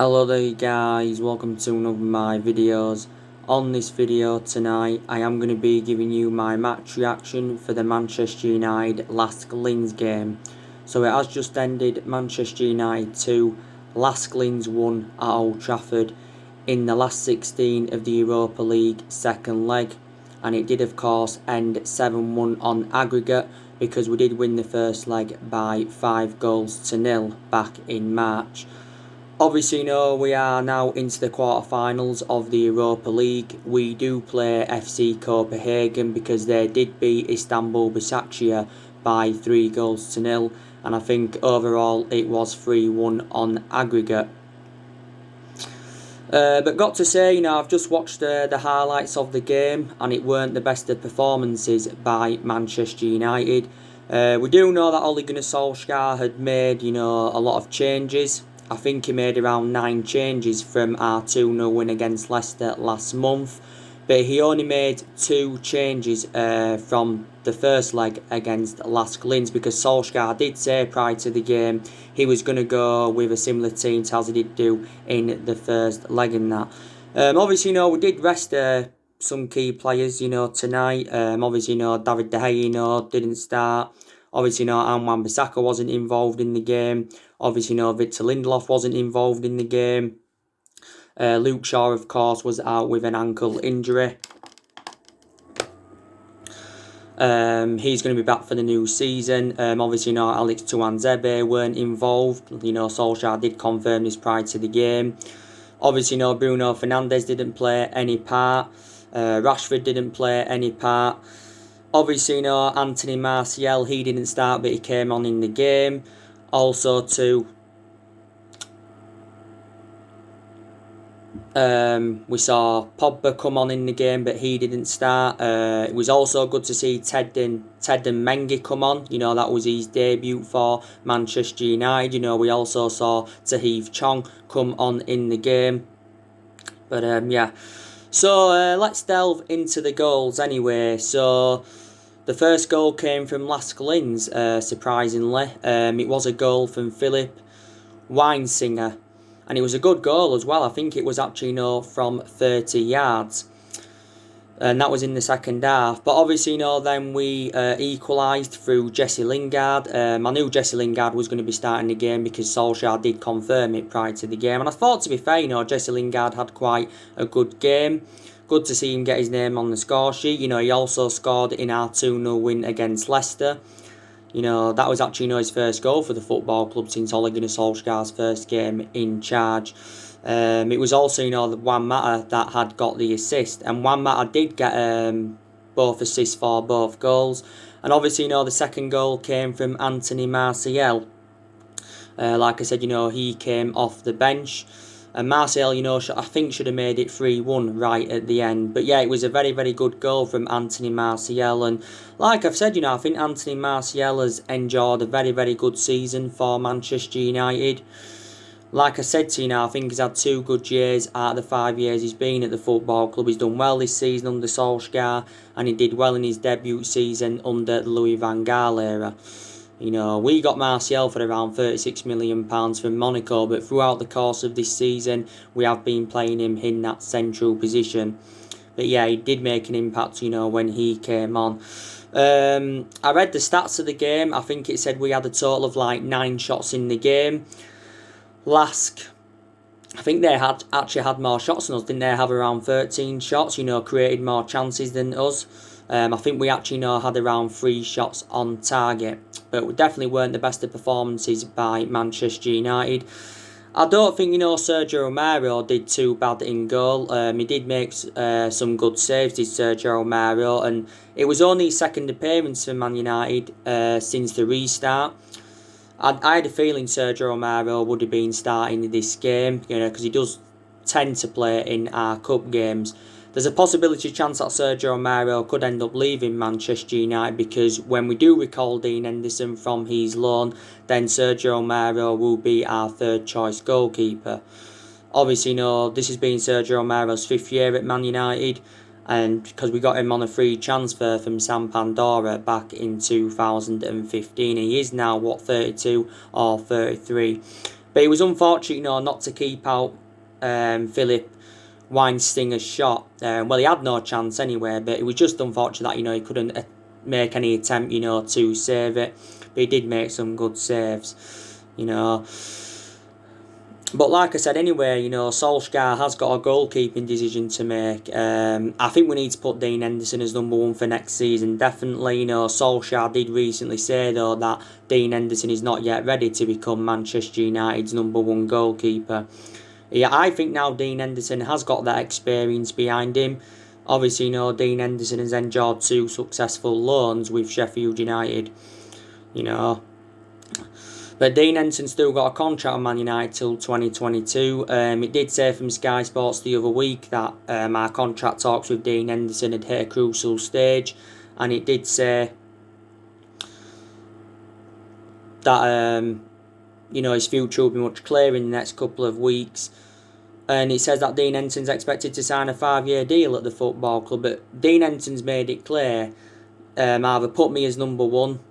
Hello there guys, welcome to one of my videos. On this video tonight I am going to be giving you my match reaction for the Manchester United Lask Linz game. So it has just ended, Manchester United 2, Lask Linz 1 at Old Trafford in the last 16 of the Europa League second leg, and it did of course end 7-1 on aggregate because we did win the first leg by 5-0 back in March. Obviously, we are now into the quarterfinals of the Europa League. We do play FC Copenhagen because they did beat Istanbul Başakşehir by 3-0, and I think overall it was 3-1 on aggregate. But got to say, I've just watched the highlights of the game, and it weren't the best of performances by Manchester United. We do know that Ole Gunnar Solskjaer had made, a lot of changes. I think he made around 9 changes from our 2-0 win against Leicester last month. But he only made 2 changes from the first leg against Lask Linz, because Solskjaer did say prior to the game he was going to go with a similar team to as he did do in the first leg in that. Obviously, we did rest some key players, tonight. Obviously, David De Gea, didn't start. Obviously, Wan-Bissaka wasn't involved in the game. Obviously, Victor Lindelof wasn't involved in the game. Luke Shaw, of course, was out with an ankle injury. He's going to be back for the new season. Obviously, Alex Tuanzebe weren't involved. Solskjaer did confirm this prior to the game. Obviously, Bruno Fernandes didn't play any part. Rashford didn't play any part. Obviously, Anthony Martial, he didn't start, but he came on in the game. Also, we saw Pogba come on in the game, but he didn't start. It was also good to see Teden Mengi come on. That was his debut for Manchester United. We also saw Tahith Chong come on in the game. But, yeah. So, let's delve into the goals anyway. So, the first goal came from Lask Linz, surprisingly. It was a goal from Philip Weinsinger, and it was a good goal as well. I think it was actually, from 30 yards. And that was in the second half. But obviously, then we equalised through Jesse Lingard. I knew Jesse Lingard was going to be starting the game because Solskjaer did confirm it prior to the game. And I thought, to be fair, Jesse Lingard had quite a good game. Good to see him get his name on the score sheet. He also scored in our 2-0 win against Leicester. That was actually, his first goal for the football club since Ole Gunnar Solskjaer's first game in charge. It was also, the Juan Mata that had got the assist. And Juan Mata did get both assists for both goals. And obviously, the second goal came from Anthony Martial. Like I said, he came off the bench. And Martial, I think should have made it 3-1 right at the end. But yeah, it was a very, very good goal from Anthony Martial. And like I've said, I think Anthony Martial has enjoyed a very, very good season for Manchester United. Like I said to you, I think he's had 2 good years out of the 5 years he's been at the football club. He's done well this season under Solskjaer, and he did well in his debut season under the Louis van Gaal era. We got Martial for around £36 million from Monaco, but throughout the course of this season, we have been playing him in that central position. But yeah, he did make an impact, when he came on. I read the stats of the game. I think it said we had a total of 9 shots in the game. Lask, I think they actually had more shots than us. Didn't they have around 13 shots, created more chances than us. I think we actually had around 3 shots on target. But we definitely weren't the best of performances by Manchester United. I don't think, Sergio Romero did too bad in goal. He did make some good saves, did Sergio Romero. And it was only his second appearance for Man United since the restart. I had a feeling Sergio Romero would have been starting this game, because he does tend to play in our cup games. There's a chance that Sergio Romero could end up leaving Manchester United, because when we do recall Dean Henderson from his loan, then Sergio Romero will be our 3rd choice goalkeeper. Obviously, this has been Sergio Romero's 5th year at Man United, and because we got him on a free transfer from San Pandora back in 2015, he is now 32 or 33. But it was unfortunate, not to keep out Philip Weinstinger's shot. Well, he had no chance anyway, but it was just unfortunate that, he couldn't make any attempt, to save it. But he did make some good saves, But like I said, anyway, Solskjaer has got a goalkeeping decision to make. I think we need to put Dean Henderson as number one for next season, definitely. Solskjaer did recently say, though, that Dean Henderson is not yet ready to become Manchester United's number one goalkeeper. Yeah, I think now Dean Henderson has got that experience behind him. Obviously, Dean Henderson has enjoyed 2 successful loans with Sheffield United, But Dean Henderson still got a contract on Man United till 2022. It did say from Sky Sports the other week that our contract talks with Dean Henderson had hit a crucial stage, and it did say that his future will be much clearer in the next couple of weeks. And it says that Dean Henderson's expected to sign a 5-year deal at the football club. But Dean Henderson's made it clear, either put me as number one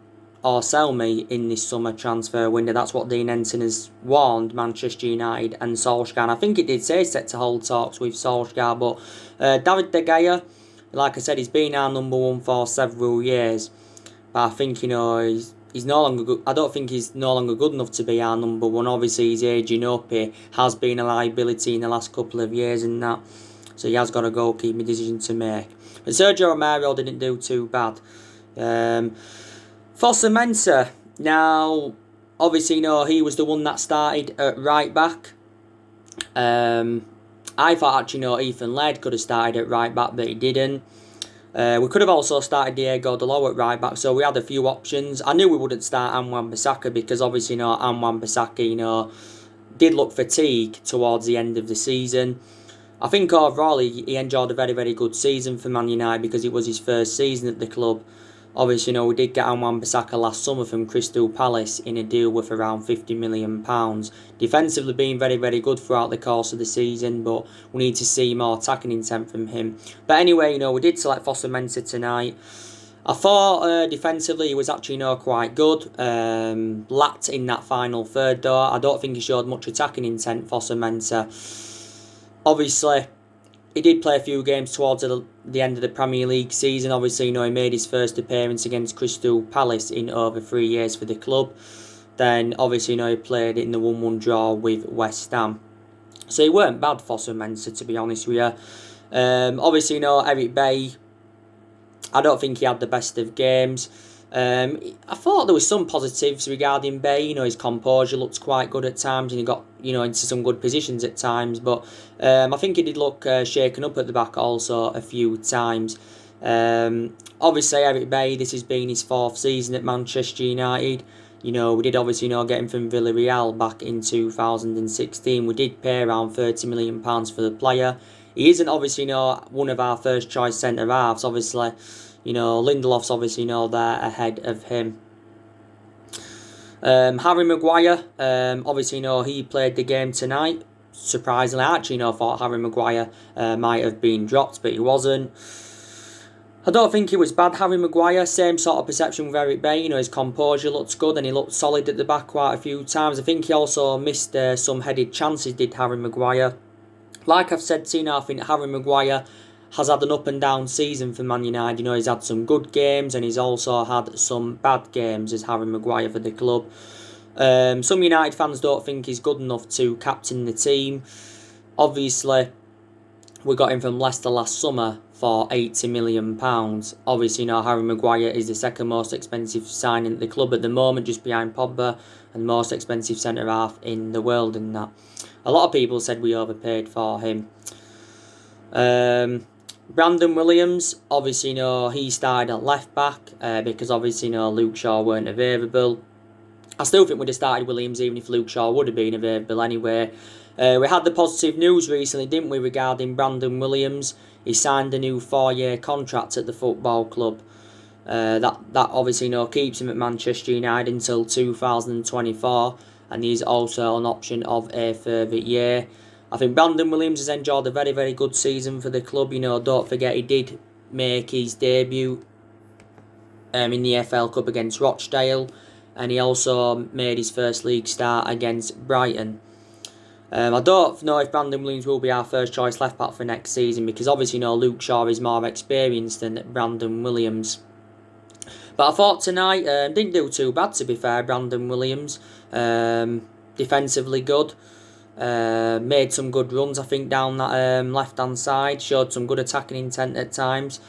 or sell me in this summer transfer window. That's what Dean Henderson has warned Manchester United and Solskjaer. And I think it did say he's set to hold talks with Solskjaer. But David De Gea, like I said, he's been our number one for several years. But I think, he's no longer good. I don't think he's no longer good enough to be our number one. Obviously, he's aging up. He has been a liability in the last couple of years and that. So he has got a goalkeeping decision to make. But Sergio Romero didn't do too bad. Fossa Mensah. Now, obviously, he was the one that started at right back. I thought actually, Ethan Laird could have started at right back, but he didn't. We could have also started Diego Dalot at right back, so we had a few options. I knew we wouldn't start Wan-Bissaka because obviously, Wan-Bissaka, did look fatigued towards the end of the season. I think overall he enjoyed a very, very good season for Man United because it was his first season at the club. Obviously, we did get Wan-Bissaka last summer from Crystal Palace in a deal worth around £50 million. Defensively being very, very good throughout the course of the season, but we need to see more attacking intent from him. But anyway, we did select Fossa Mensah tonight. I thought defensively he was actually, quite good. Lacked in that final third, though. I don't think he showed much attacking intent, Fossa Mensah. Obviously, he did play a few games towards the end of the Premier League season. Obviously, he made his first appearance against Crystal Palace in over 3 years for the club. Then, obviously, he played in the 1-1 draw with West Ham. So he weren't bad, Fossa Mensah, to be honest with you. Obviously, Eric Bailly, I don't think he had the best of games. I thought there was some positives regarding Bailly. His composure looked quite good at times and he got, into some good positions at times. But I think he did look shaken up at the back also a few times. Obviously, Eric Bailly, this has been his 4th season at Manchester United. We did obviously, get him from Villarreal back in 2016. We did pay around £30 million for the player. He isn't obviously, one of our first choice centre-halves, obviously. Lindelof's obviously, there ahead of him. Harry Maguire, obviously, he played the game tonight. Surprisingly, I actually, thought Harry Maguire might have been dropped, but he wasn't. I don't think he was bad, Harry Maguire. Same sort of perception with Eric Bailly. His composure looked good and he looked solid at the back quite a few times. I think he also missed some headed chances, did Harry Maguire. Like I've said, I think Harry Maguire has had an up and down season for Man United. He's had some good games and he's also had some bad games as Harry Maguire for the club. Some United fans don't think he's good enough to captain the team. Obviously, we got him from Leicester last summer for £80 million. Obviously, Harry Maguire is the second most expensive signing at the club at the moment, just behind Pogba, and most expensive centre-half in the world and that. A lot of people said we overpaid for him. Brandon Williams, obviously, he started at left back because obviously, Luke Shaw weren't available. I still think we'd have started Williams even if Luke Shaw would have been available anyway. We had the positive news recently, didn't we, regarding Brandon Williams? He signed a new 4-year contract at the football club. That obviously, keeps him at Manchester United until 2024, and he's also an option of a further year. I think Brandon Williams has enjoyed a very, very good season for the club. Don't forget he did make his debut in the FL Cup against Rochdale. and he also made his first league start against Brighton. I don't know if Brandon Williams will be our first choice left back for next season, because obviously Luke Shaw is more experienced than Brandon Williams. But I thought tonight didn't do too bad, to be fair. Brandon Williams, defensively good, made some good runs, I think, down that left hand side, showed some good attacking intent at times.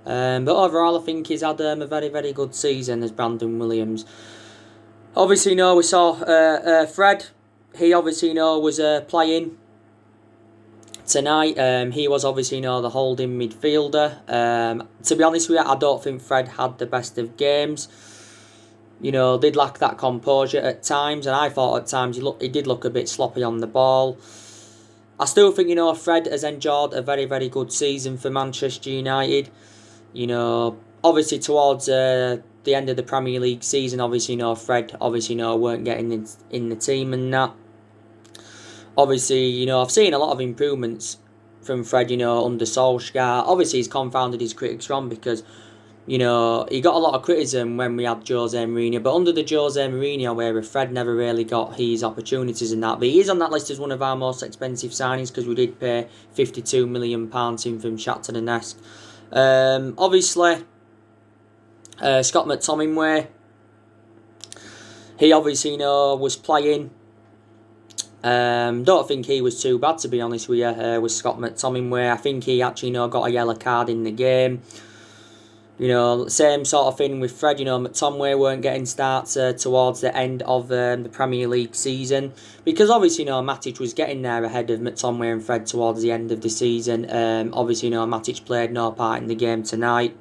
But overall, I think he's had a very, very good season as Brandon Williams. Obviously, we saw Fred. He obviously was playing tonight. He was obviously the holding midfielder. To be honest with you, I don't think Fred had the best of games. Did lack that composure at times, and I thought at times he did look a bit sloppy on the ball. I still think Fred has enjoyed a very, very good season for Manchester United. Obviously towards the end of the Premier League season, obviously Fred weren't getting in the team and that. Obviously, I've seen a lot of improvements from Fred, under Solskjaer. Obviously, he's confounded his critics wrong, because, he got a lot of criticism when we had Jose Mourinho. But under the Jose Mourinho era, Fred never really got his opportunities in that. But he is on that list as one of our most expensive signings, because we did pay £52 million in from Shakhtar Donetsk. Obviously, Scott McTominay, he obviously was playing. Don't think he was too bad, to be honest with you, with Scott McTominay. I think he actually got a yellow card in the game. Same sort of thing with Fred. McTominay weren't getting starts towards the end of the Premier League season, because obviously Matic was getting there ahead of McTominay and Fred towards the end of the season. Obviously Matic played no part in the game tonight.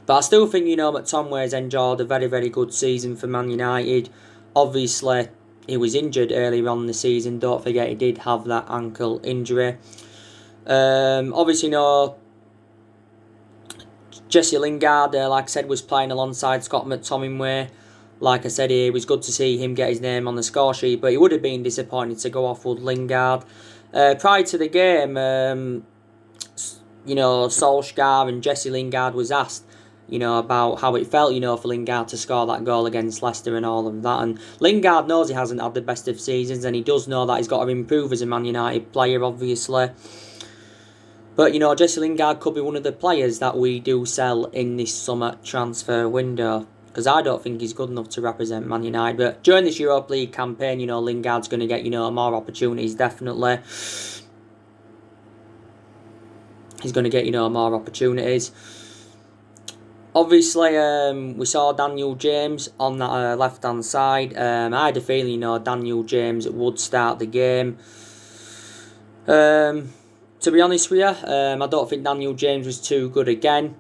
But I still think McTominay has enjoyed a very, very good season for Man United. Obviously, he was injured earlier on in the season. Don't forget, he did have that ankle injury. Obviously, Jesse Lingard, like I said, was playing alongside Scott McTominay. Like I said, it was good to see him get his name on the score sheet, but he would have been disappointed to go off with Lingard. Prior to the game, Solskjaer and Jesse Lingard was asked, about how it felt, for Lingard to score that goal against Leicester and all of that. And Lingard knows he hasn't had the best of seasons, and he does know that he's got to improve as a Man United player, obviously. But, Jesse Lingard could be one of the players that we do sell in this summer transfer window, because I don't think he's good enough to represent Man United. But during this Europa League campaign, Lingard's going to get, more opportunities, definitely. He's going to get, more opportunities. Obviously, we saw Daniel James on that left-hand side. I had a feeling, Daniel James would start the game. To be honest with you, I don't think Daniel James was too good again.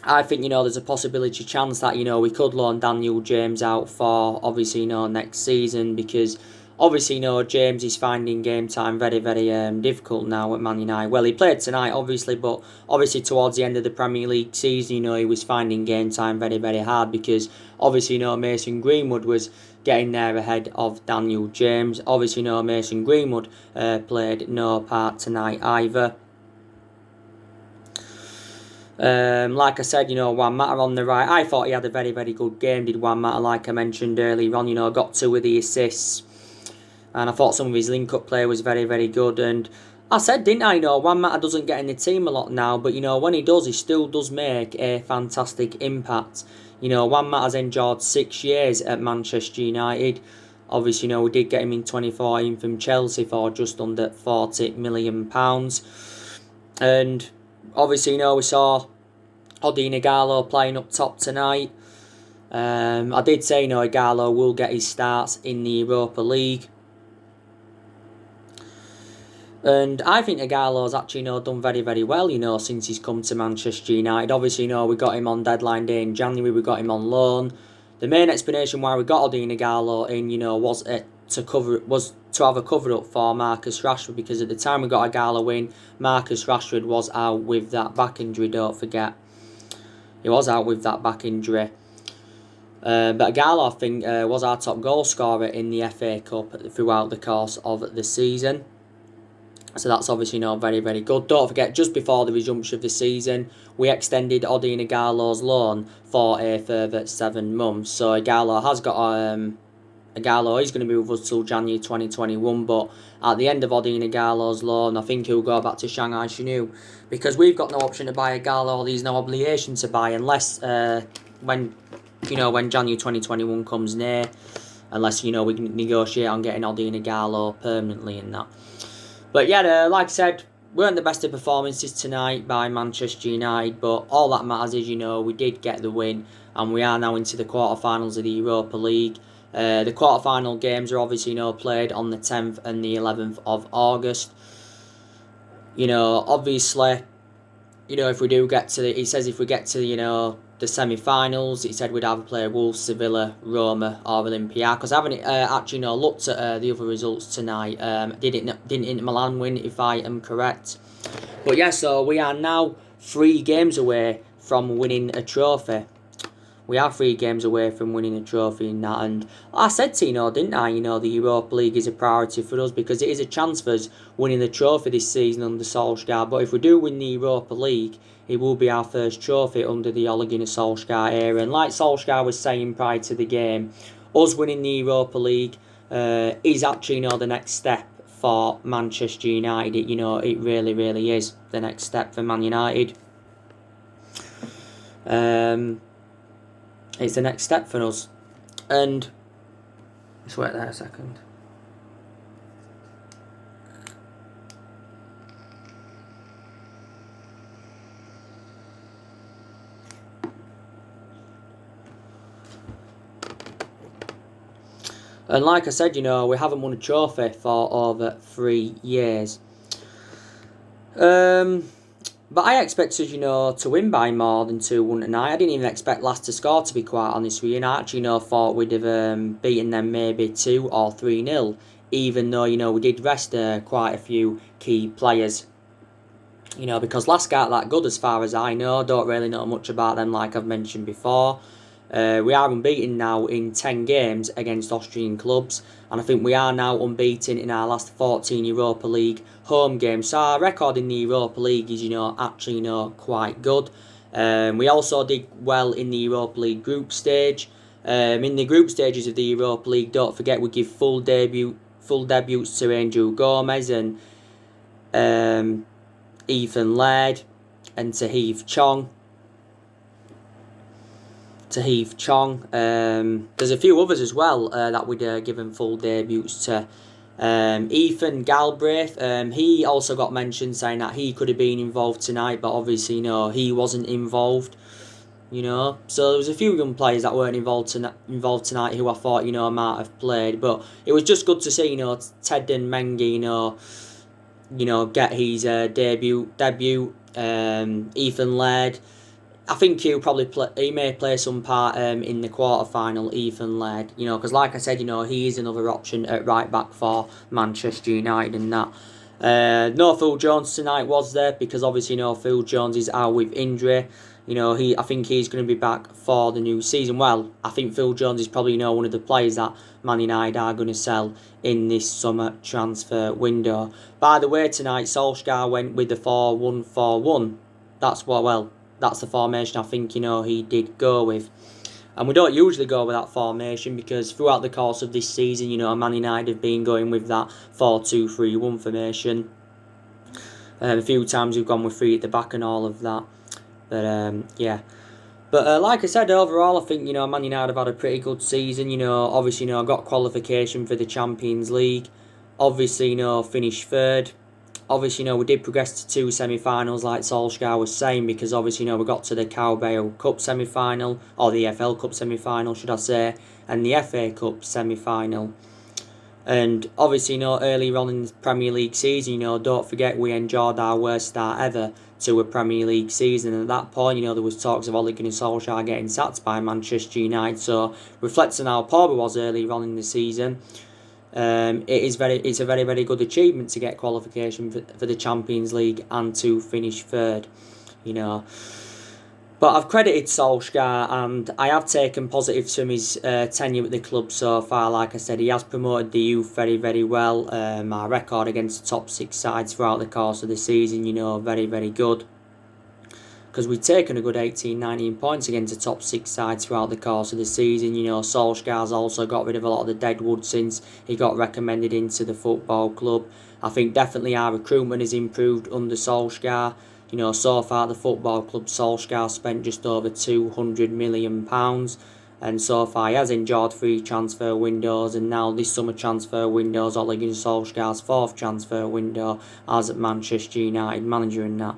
I think, there's a possibility chance that, we could loan Daniel James out for, obviously, next season, because obviously, James is finding game time very, very difficult now at Man United. Well, he played tonight, obviously, but obviously towards the end of the Premier League season, he was finding game time very, very hard, because obviously, Mason Greenwood was getting there ahead of Daniel James. Obviously, Mason Greenwood played no part tonight either. Like I said, Juan Mata on the right. I thought he had a very, very good game, did Juan Mata, like I mentioned earlier on. Got 2 of the assists. And I thought some of his link-up play was very, very good. And I said, didn't I, Juan Mata doesn't get in the team a lot now. But, when he does, he still does make a fantastic impact. Juan Mata's enjoyed 6 years at Manchester United. Obviously, we did get him in 2014 from Chelsea for just under £40 million. And obviously, we saw Odion Ighalo playing up top tonight. I did say, Ighalo will get his starts in the Europa League. And I think Ighalo's actually done very, very well, since he's come to Manchester United. Obviously, we got him on deadline day in January, we got him on loan. The main explanation why we got Odion Ighalo in, was to have a cover up for Marcus Rashford, because at the time we got Ighalo in, Marcus Rashford was out with that back injury, don't forget. He was out with that back injury. But Ighalo, I think, was our top goal scorer in the FA Cup throughout the course of the season. So that's obviously very, very good. Don't forget, just before the resumption of the season, we extended Odion Ighalo's loan for a further 7 months. So Ighalo has got Ighalo is going to be with us till January 2021, but at the end of Odion Ighalo's loan, I think he'll go back to Shanghai Shenhua, because we've got no option to buy Ighalo. There's no obligation to buy unless when January 2021 comes near, unless we can negotiate on getting Odion Ighalo permanently in that. But yeah, like I said, weren't the best of performances tonight by Manchester United, but all that matters is, we did get the win, and we are now into the quarterfinals of the Europa League. The quarterfinal games are obviously, played on the 10th and the 11th of August. Obviously, if we do get to he says if we get to, the semi-finals, he said we'd either play Wolves, Sevilla, Roma or Olympiacos. I haven't actually looked at the other results tonight. Didn't Inter Milan win, if I am correct? But yeah, so we are now 3 games away from winning a trophy. We are 3 games away from winning a trophy in that, and I said to didn't I? The Europa League is a priority for us because it is a chance for us winning the trophy this season under Solskjaer. But if we do win the Europa League, it will be our first trophy under the Ole Gunnar Solskjaer era. And like Solskjaer was saying prior to the game, us winning the Europa League is actually the next step for Manchester United. It really, really is the next step for Man United. It's the next step for us. And just wait there a second. And like I said, we haven't won a trophy for over 3 years. But I expected, to win by more than 2-1 tonight. I didn't even expect Lask to score, to be quite honest with you. And I actually, thought we'd have beaten them maybe 2 or 3-0, even though, we did rest quite a few key players. Because Lask aren't that good as far as I know. Don't really know much about them, like I've mentioned before. We are unbeaten now in 10 games against Austrian clubs, and I think we are now unbeaten in our last 14 Europa League home games. So our record in the Europa League is, actually, quite good. We also did well in the Europa League group stage. In the group stages of the Europa League, don't forget we give full debuts to Angel Gomez and Ethan Laird and Tahith Chong. There's a few others as well that we'd given full debuts to. Ethan Galbraith, he also got mentioned saying that he could have been involved tonight, but obviously he wasn't involved. So there was a few young players that weren't involved tonight who I thought might have played, but it was just good to see Teden Mengi get his debut. Ethan Laird, I think he may play some part in the quarter-final, Ethan Laird, because like I said, he is another option at right back for Manchester United and that. No Phil Jones tonight was there because obviously Phil Jones is out with injury. I think he's going to be back for the new season. Well, I think Phil Jones is probably one of the players that Man United are going to sell in this summer transfer window. By the way, tonight Solskjaer went with the 4-1-4-1. That's the formation I think he did go with. And we don't usually go with that formation because throughout the course of this season, Man United have been going with that 4-2-3-1 formation. A few times we've gone with 3 at the back and all of that. But yeah. But like I said, overall I think Man United have had a pretty good season. Obviously got qualification for the Champions League. Obviously finished 3rd. Obviously, we did progress to 2 semi-finals, like Solskjaer was saying, because obviously, we got to the Carabao Cup semi-final, or the FL Cup semi-final, should I say, and the FA Cup semi-final. And obviously, earlier on in the Premier League season, don't forget we enjoyed our worst start ever to a Premier League season. And at that point, there was talks of Ole Gunnar Solskjaer getting sacked by Manchester United. So, reflecting how poor we was earlier on in the season, it's a very, very good achievement to get qualification for the Champions League and to finish 3rd. But I've credited Solskjaer, and I have taken positives from his tenure at the club so far. Like I said, he has promoted the youth very, very well. Our record against the top 6 sides throughout the course of the season, very, very good. Because we've taken a good 18, 19 points against the top 6 sides throughout the course of the season. Solskjaer's also got rid of a lot of the deadwood since he got recommended into the football club. I think definitely our recruitment has improved under Solskjaer. So far the football club, Solskjaer spent just over £200 million. And so far he has enjoyed 3 transfer windows, and now this summer transfer window is Ole Gunnar Solskjaer's 4th transfer window as at Manchester United manager and that.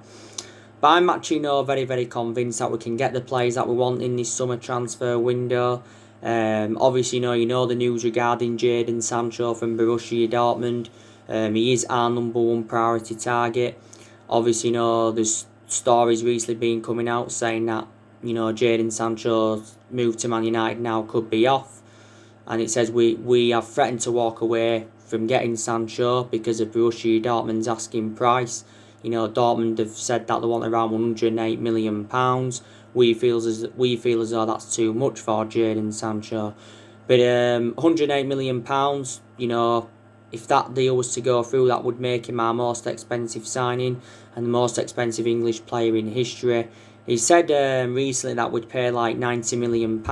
But I'm actually very, very convinced that we can get the players that we want in this summer transfer window. Obviously, you know the news regarding Jadon Sancho from Borussia Dortmund. He is our number 1 priority target. Obviously, there's stories recently been coming out saying that, Jadon Sancho's move to Man United now could be off. And it says we have threatened to walk away from getting Sancho because of Borussia Dortmund's asking price. Dortmund have said that they want around £108 million. We feel as though that's too much for Jadon Sancho. But £108 million, if that deal was to go through, that would make him our most expensive signing and the most expensive English player in history. He said recently that we'd pay like £90 million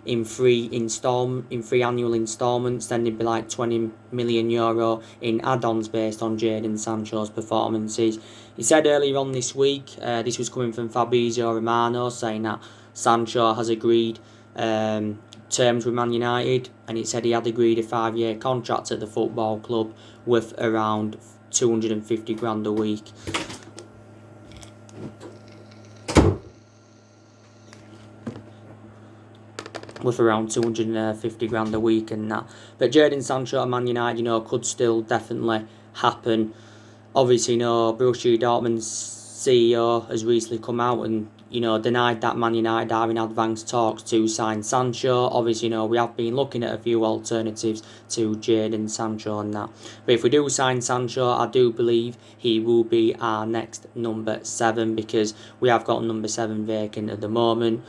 in 3 annual instalments. Then there'd be like €20 million in add-ons based on Jadon Sancho's performances. He said earlier on this week, this was coming from Fabrizio Romano, saying that Sancho has agreed terms with Man United, and it said he had agreed a 5-year contract at the football club with around 250 grand a week. With around 250 grand a week and that. But Jadon Sancho at Man United, could still definitely happen. Obviously, Borussia Dortmund's CEO has recently come out and, denied that Man United are in advanced talks to sign Sancho. Obviously, we have been looking at a few alternatives to Jadon Sancho and that. But if we do sign Sancho, I do believe he will be our next number 7, because we have got number 7 vacant at the moment.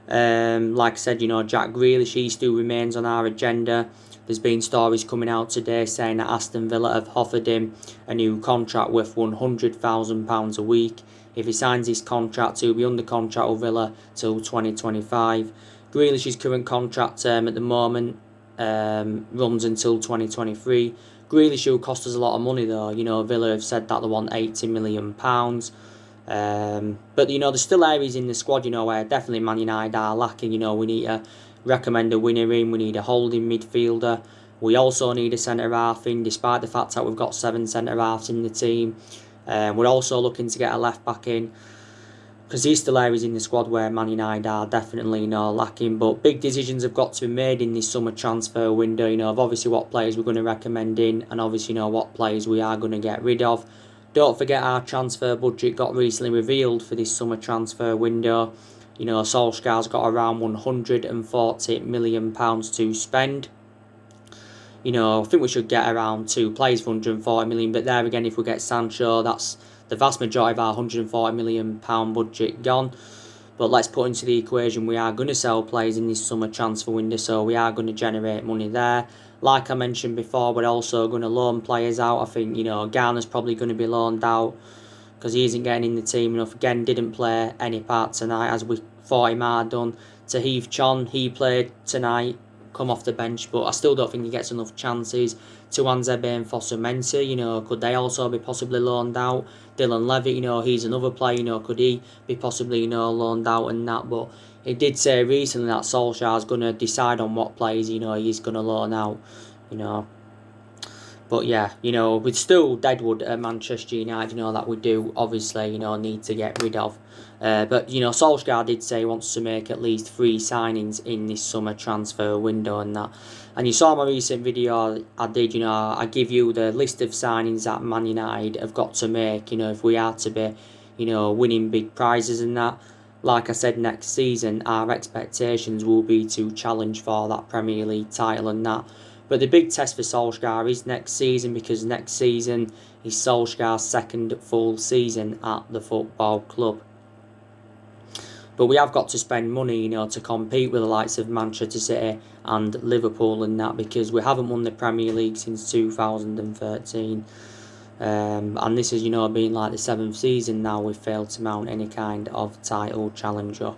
Like I said, Jack Grealish, he still remains on our agenda. There's been stories coming out today saying that Aston Villa have offered him a new contract worth £100,000 a week. If he signs his contract, he'll be under contract with Villa till 2025. Grealish's current contract term at the moment runs until 2023. Grealish will cost us a lot of money though. Villa have said that they want £80 million. But there's still areas in the squad where definitely Man United are lacking. We need to recommend a winner in, we need a holding midfielder, we also need a centre half in, despite the fact that we've got 7 centre halves in the team. We're also looking to get a left back in, because there's still areas in the squad where Man United are definitely lacking. But big decisions have got to be made in this summer transfer window, of obviously what players we're going to recommend in, and obviously what players we are going to get rid of. Don't forget our transfer budget got recently revealed for this summer transfer window. Solskjaer's got around £140 million to spend. I think we should get around 2 players for £140 million. But there again, if we get Sancho, that's the vast majority of our £140 million budget gone. But let's put into the equation, we are going to sell players in this summer transfer window, so we are going to generate money there. Like I mentioned before, we're also going to loan players out. I think, Garner's probably going to be loaned out because he isn't getting in the team enough. Again, didn't play any part tonight as we thought he might have done. Tahith Chon, he played tonight, come off the bench, but I still don't think he gets enough chances. Tuanzebe and Fosu Mensah, could they also be possibly loaned out? Dylan Levitt, he's another player, could he be possibly, loaned out and that? But he did say recently that Solskjaer's going to decide on what players, he's going to loan out, But yeah, we're still deadwood at Manchester United, that we do obviously, need to get rid of. But, Solskjaer did say he wants to make at least 3 signings in this summer transfer window and that. And you saw my recent video I did, I give you the list of signings that Man United have got to make, if we are to be, winning big prizes and that. Like I said, next season, our expectations will be to challenge for that Premier League title and that. But the big test for Solskjaer is next season, because next season is Solskjaer's 2nd full season at the football club. But we have got to spend money, to compete with the likes of Manchester City and Liverpool and that, because we haven't won the Premier League since 2013. And this has, been like the 7th season now we've failed to mount any kind of title challenger.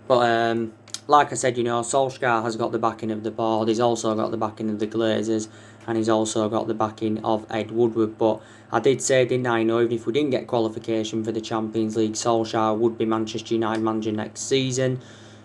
But like I said, Solskjaer has got the backing of the board. He's also got the backing of the Glazers, and he's also got the backing of Ed Woodward. But I did say, didn't I, even if we didn't get qualification for the Champions League, Solskjaer would be Manchester United manager next season,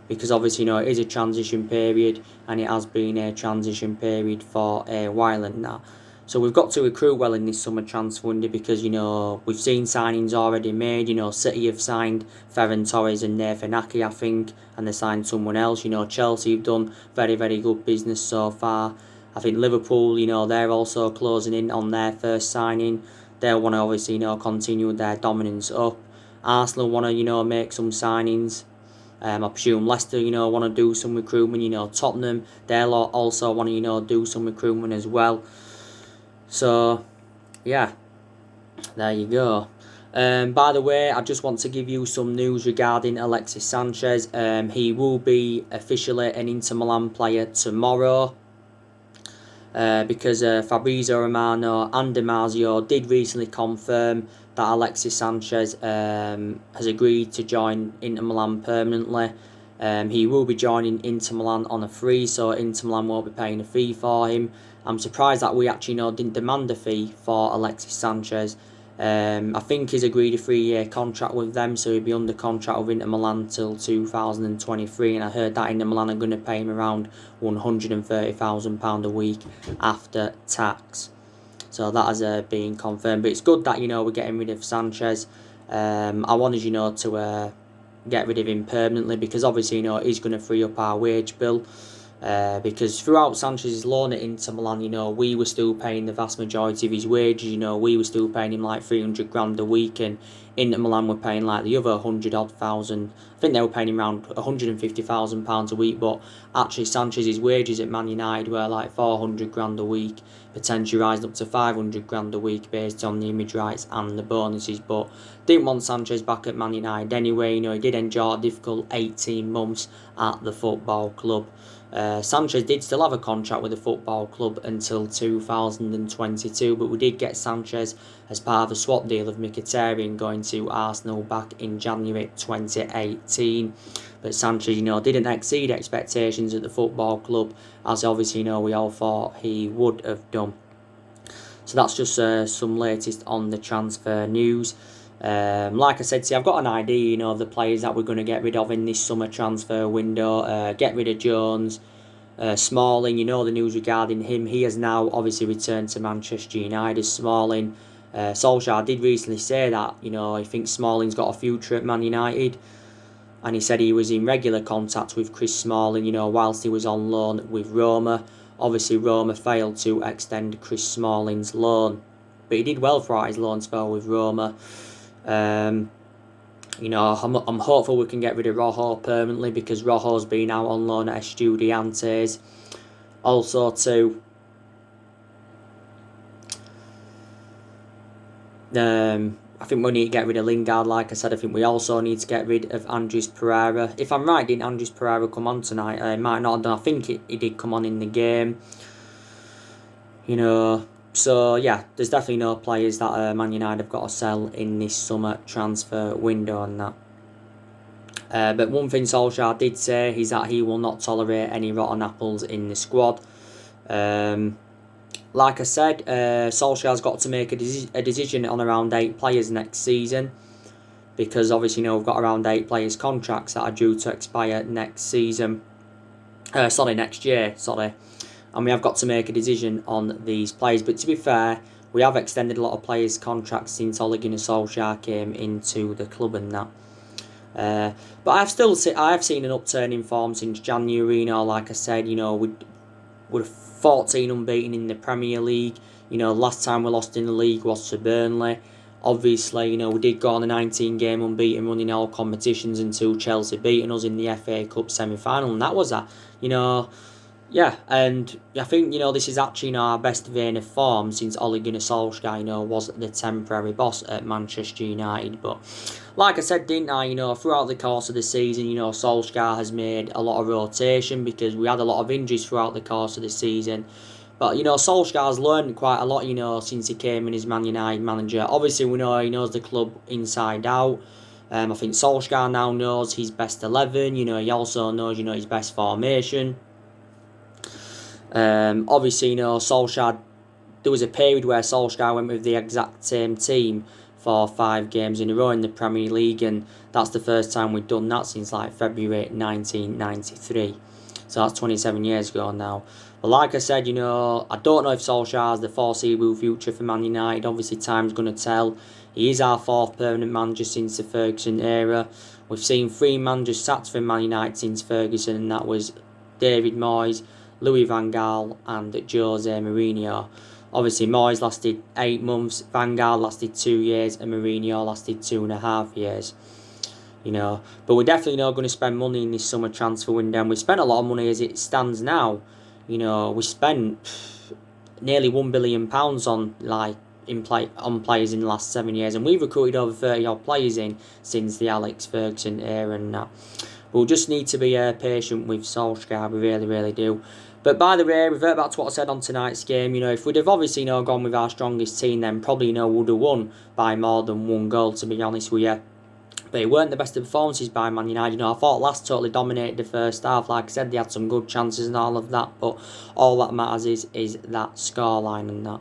because obviously, it is a transition period, and it has been a transition period for a while and that. So we've got to recruit well in this summer transfer window, because, we've seen signings already made. City have signed Ferran Torres and Nathan Ake, I think, and they signed someone else. Chelsea have done very, very good business so far. I think Liverpool, they're also closing in on their first signing. They'll want to obviously, continue their dominance up. Arsenal want to, make some signings. I presume Leicester, want to do some recruitment. Tottenham, they'll also want to, do some recruitment as well. So, yeah, there you go. By the way, I just want to give you some news regarding Alexis Sanchez. He will be officially an Inter Milan player tomorrow, because Fabrizio Romano and Di Marzio did recently confirm that Alexis Sanchez has agreed to join Inter Milan permanently. He will be joining Inter Milan on a free, so Inter Milan won't be paying a fee for him. I'm surprised that we actually didn't demand a fee for Alexis Sanchez. I think he's agreed a 3-year contract with them, so he'll be under contract with Inter Milan till 2023, and I heard that Inter Milan are going to pay him around £130,000 a week after tax. So that has been confirmed. But it's good that, we're getting rid of Sanchez. I wanted, to get rid of him permanently, because obviously, he's going to free up our wage bill. Because throughout Sanchez's loan at Inter Milan, we were still paying the vast majority of his wages. We were still paying him like 300 grand a week, and Inter Milan were paying like the other 100-odd thousand. I think they were paying him around £150,000 a week, but actually Sanchez's wages at Man United were like 400 grand a week, potentially rising up to 500 grand a week based on the image rights and the bonuses. But didn't want Sanchez back at Man United anyway. He did enjoy a difficult 18 months at the football club. Sanchez did still have a contract with the football club until 2022, but we did get Sanchez as part of a swap deal of Mkhitaryan going to Arsenal back in January 2018. But Sanchez, didn't exceed expectations at the football club, as obviously, we all thought he would have done. So that's just some latest on the transfer news. Like I said, I've got an idea, of the players that we're going to get rid of in this summer transfer window. Get rid of Jones, Smalling. The news regarding him. He has now obviously returned to Manchester United. Smalling, Solskjaer did recently say that, he thinks Smalling's got a future at Man United. And he said he was in regular contact with Chris Smalling, whilst he was on loan with Roma. Obviously, Roma failed to extend Chris Smalling's loan, but he did well throughout his loan spell with Roma. I'm hopeful we can get rid of Rojo permanently, because Rojo's been out on loan at Estudiantes. Also, too, I think we need to get rid of Lingard. Like I said, I think we also need to get rid of Andres Pereira. If I'm right, didn't Andres Pereira come on tonight? He might not have done. I think he did come on in the game. So, yeah, there's definitely no players that Man United have got to sell in this summer transfer window and that. But one thing Solskjaer did say is that he will not tolerate any rotten apples in the squad. Like I said, Solskjaer's got to make a decision on around 8 players next season, because obviously, we've got around 8 players' contracts that are due to expire next year. And we have got to make a decision on these players. But to be fair, we have extended a lot of players' contracts since Ole Gunnar Solskjaer came into the club and that. But I have seen an upturn in form since January. Like I said, we're 14 unbeaten in the Premier League. Last time we lost in the league was to Burnley. Obviously, we did go on a 19-game unbeaten run in all competitions until Chelsea beating us in the FA Cup semi-final, and that was that. Yeah, and I think, this is actually, our best vein of form since Ole Gunnar Solskjaer, was the temporary boss at Manchester United. But like I said, didn't I, throughout the course of the season, Solskjaer has made a lot of rotation because we had a lot of injuries throughout the course of the season. But, Solskjaer's learned quite a lot, since he came in as Man United manager. Obviously, we know he knows the club inside out. I think Solskjaer now knows his best 11. He also knows, his best formation. Obviously, Solskjaer, there was a period where Solskjaer went with the exact same team for 5 games in a row in the Premier League, and that's the first time we've done that since like February 1993. So that's 27 years ago now. But like I said, I don't know if Solskjaer has the foreseeable future for Man United. Obviously, time's going to tell. He is our 4th permanent manager since the Ferguson era. We've seen 3 managers sacked from Man United since Ferguson, and that was David Moyes, Louis van Gaal and Jose Mourinho. Obviously, Moyes lasted 8 months, Van Gaal lasted 2 years, and Mourinho lasted 2.5 years. But we're definitely not going to spend money in this summer transfer window. And we spent a lot of money as it stands now. We spent nearly £1 billion on players in the last 7 years, and we've recruited over 30 odd players in since the Alex Ferguson era and that. We'll just need to be patient with Solskjaer, we really, really do. But by the way, revert back to what I said on tonight's game, if we'd have obviously gone with our strongest team, then probably would have won by more than 1 goal, to be honest with you. But it weren't the best of performances by Man United. I thought Lask totally dominated the first half. Like I said, they had some good chances and all of that. But all that matters is that scoreline and that.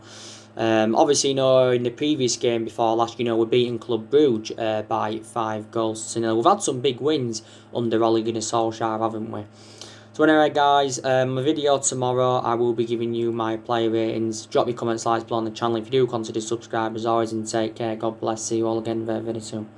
Obviously, in the previous game before last, we're beating Club Brugge by 5 goals to 0. We've had some big wins under Ole Gunnar Solskjaer, haven't we? So anyway, guys, my video tomorrow, I will be giving you my player ratings. Drop your comments, likes below on the channel if you do consider subscribe as always, and take care. God bless. See you all again very, very soon.